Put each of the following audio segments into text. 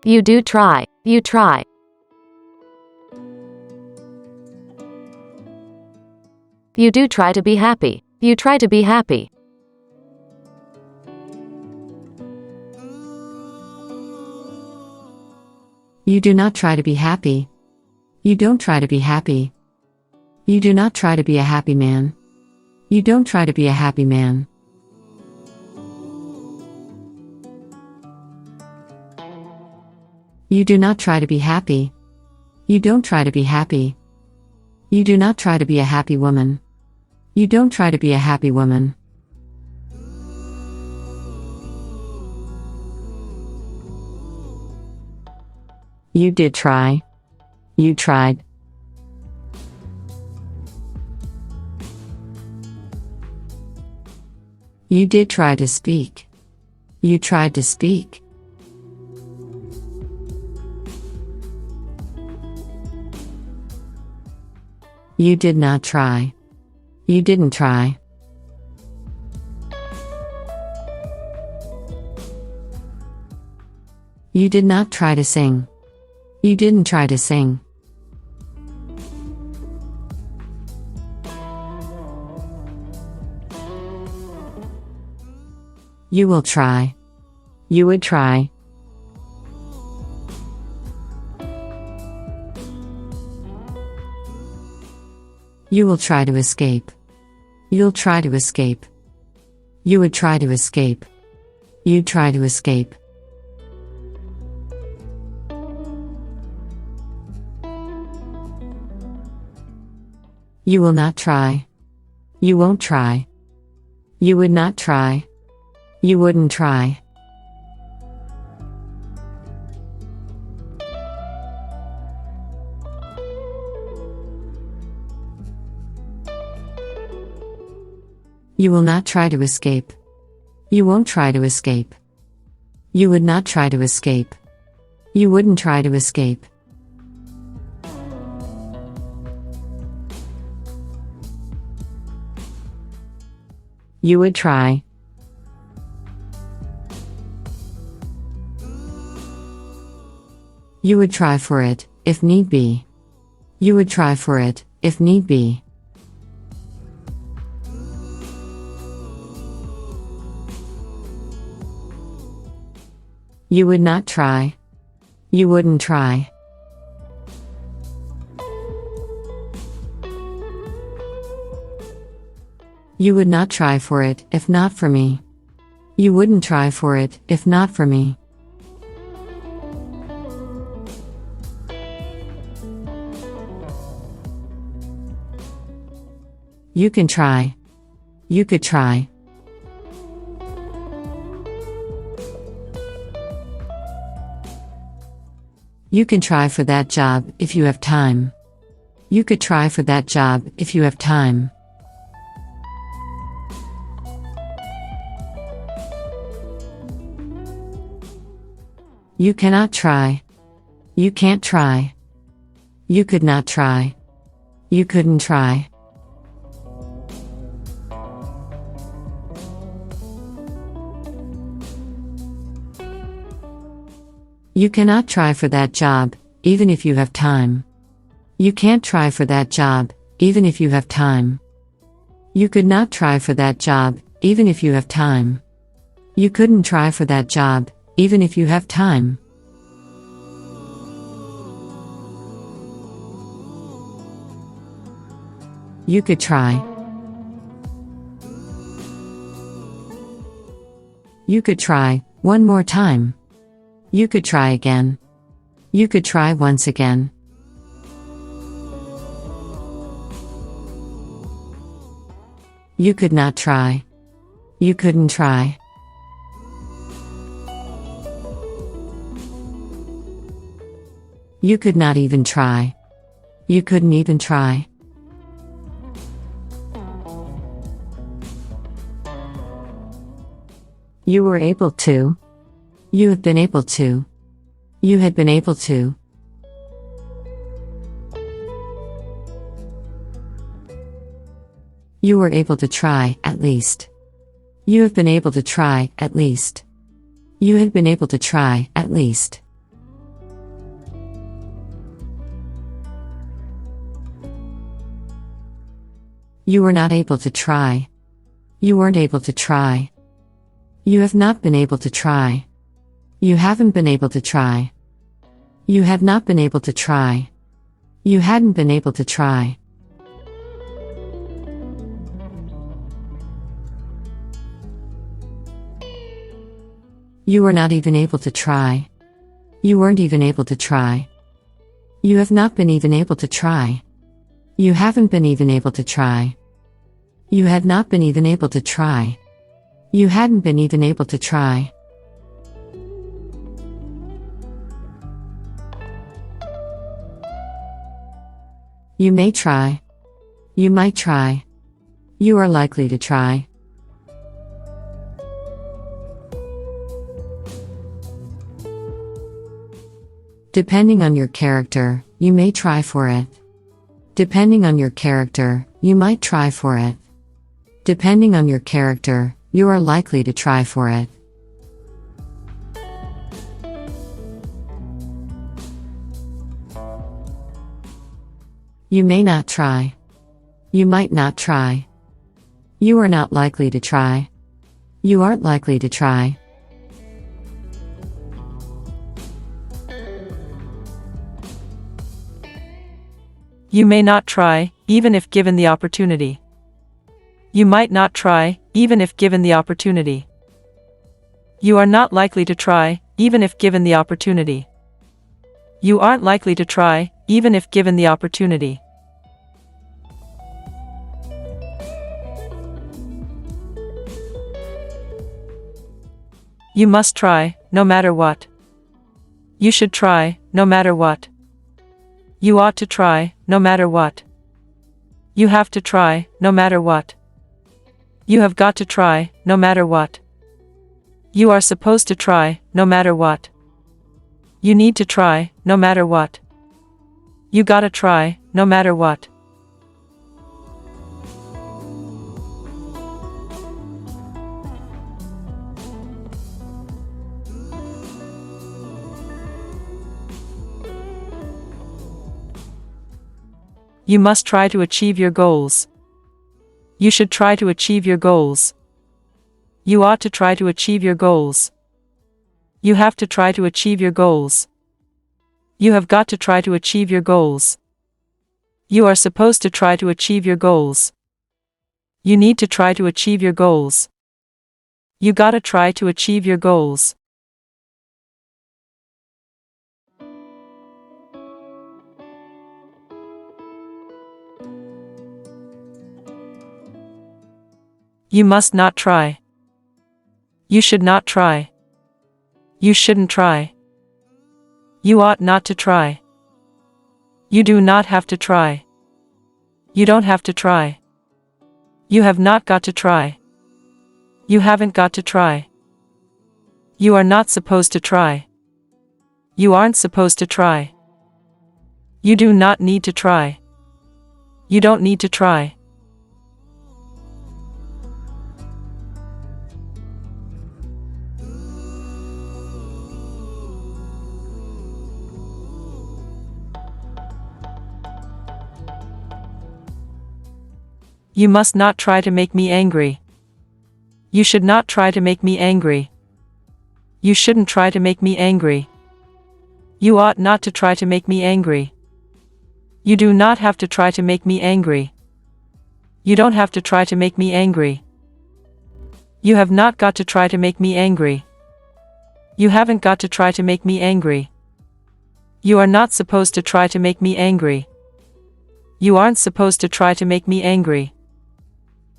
You do try. You try. You do try to be happy. You try to be happy. You do not try to be happy. You don't try to be happy. You do not try to be a happy man. You don't try to be a happy man. You do not try to be happy. You don't try to be happy. You do not try to be a happy woman. You don't try to be a happy woman. You did try. You tried. You did try to speak. You tried to speak. You did not try. You didn't try. You did not try to sing. You didn't try to sing. You will try. You would try. You will try to escape. You'll try to escape. You would try to escape. You'd try to escape. You will not try. You won't try. You would not try. You wouldn't try. You will not try to escape. You won't try to escape. You would not try to escape. You wouldn't try to escape. You would try. You would try for it, if need be. You would try for it, if need be. You would not try. You wouldn't try. You would not try for it, if not for me. You wouldn't try for it, if not for me. You can try. You could try. You can try for that job if you have time. You could try for that job if you have time. You cannot try. You can't try. You could not try. You couldn't try. You cannot try for that job, even if you have time. You can't try for that job, even if you have time. You could not try for that job, even if you have time. You couldn't try for that job, even if you have time. You could try. You could try, one more time. You could try again. You could try once again. You could not try. You couldn't try. You could not even try. You couldn't even try. You were able to. You have been able to. You had been able to. You were able to try, at least. You have been able to try, at least. You had been able to try, at least. You were not able to try. You weren't able to try. You have not been able to try. You haven't been able to try. You had not been able to try. You hadn't been able to try. You were not even able to try. You weren't even able to try. You have not been even able to try. You haven't been even able to try. You had not been even able to try. You hadn't been even able to try. You may try. You might try. You are likely to try. Depending on your character, you may try for it. Depending on your character, you might try for it. Depending on your character, you are likely to try for it. You may not try. You might not try. You are not likely to try. You aren't likely to try. You may not try, even if given the opportunity. You might not try, even if given the opportunity. You are not likely to try, even if given the opportunity. You aren't likely to try, even if given the opportunity. You must try, no matter what. You should try, no matter what. You ought to try, no matter what. You have to try, no matter what. You have got to try, no matter what. You are supposed to try, no matter what. You need to try, no matter what. You gotta try, no matter what. You must try to achieve your goals. You should try to achieve your goals. You ought to try to achieve your goals. You have to try to achieve your goals. You have got to try to achieve your goals. You are supposed to try to achieve your goals. You need to try to achieve your goals. You gotta try to achieve your goals. You must not try. You should not try. You shouldn't try. You ought not to try. You do not have to try. You don't have to try. You have not got to try. You haven't got to try. You are not supposed to try. You aren't supposed to try. You do not need to try. You don't need to try. You must not try to make me angry. You should not try to make me angry. You shouldn't try to make me angry. You ought not to try to make me angry. You do not have to try to make me angry. You don't have to try to make me angry. You have not got to try to make me angry. You haven't got to try to make me angry. You are not supposed to try to make me angry. You aren't supposed to try to make me angry.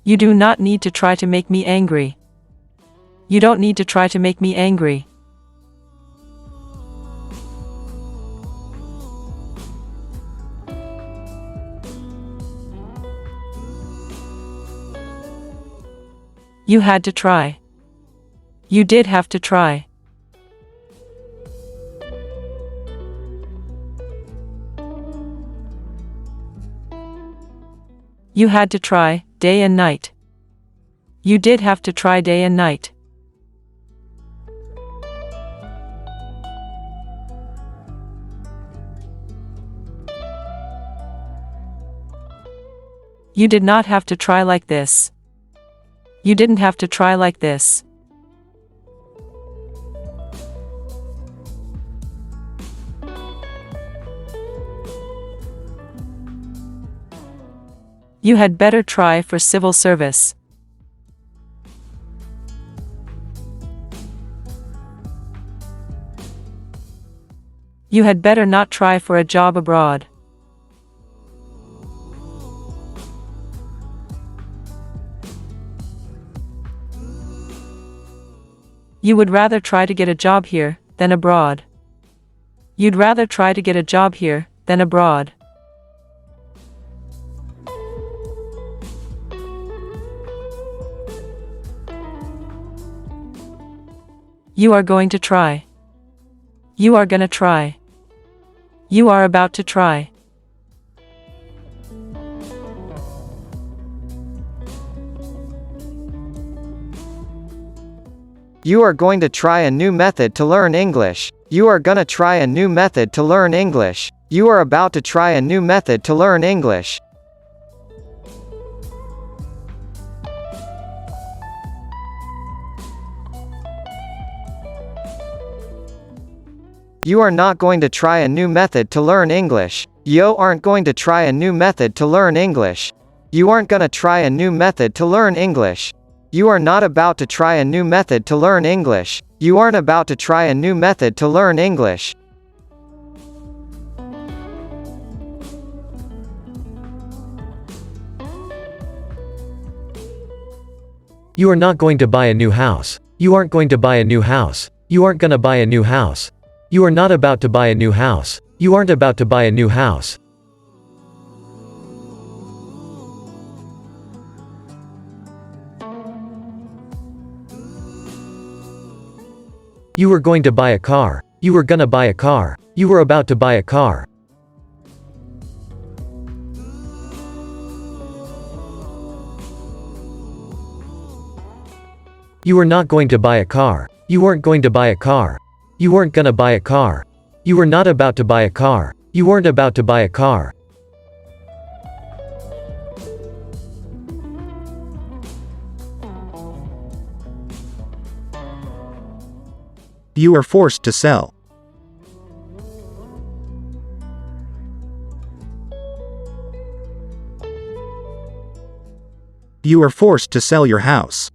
You do not need to try to make me angry. You don't need to try to make me angry. You had to try. You did have to try. You had to try, day and night. You did have to try day and night. You did not have to try like this. You didn't have to try like this. You had better try for civil service. You had better not try for a job abroad. You would rather try to get a job here than abroad. You'd rather try to get a job here than abroad. You are going to try. You are gonna try. You are about to try. You are going to try a new method to learn English. You are gonna try a new method to learn English. You are about to try a new method to learn English. You are not going to try a new method to learn English. You aren't going to try a new method to learn English. You aren't gonna try a new method to learn English. You are not about to try a new method to learn English. You aren't about to try a new method to learn English. You are not going to buy a new house. You aren't going to buy a new house. You aren't gonna buy a new house. You are not about to buy a new house. You aren't about to buy a new house. You were going to buy a car. You were gonna buy a car. You were about to buy a car. You were not going to buy a car. You weren't going to buy a car. You weren't gonna buy a car. You were not about to buy a car. You weren't about to buy a car. You are forced to sell. You are forced to sell your house.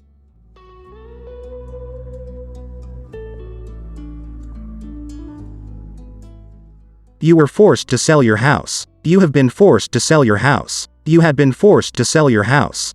You were forced to sell your house. You have been forced to sell your house. You had been forced to sell your house.